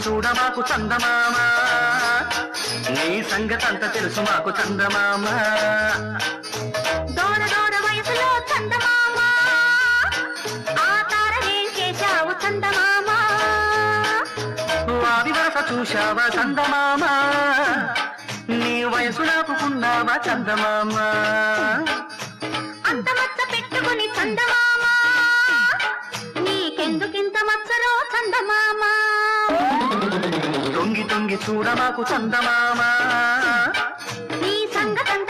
చూడ మాకు చందమామ నీ సంగతంత తెలుసు మాకు చందమామ దూర దూర వయసులో చందమామ ఆ తారనేం చేశావు చందమామ వారి వరస చూశావా చందమామ నీ వయసు నాపుకున్నావా చందమామ అంత మచ్చ పెట్టుకుని చందమామ నీకెందుకింత మచ్చరో చందమామ తొంగి తొంగి చూడ మాకు చందమామ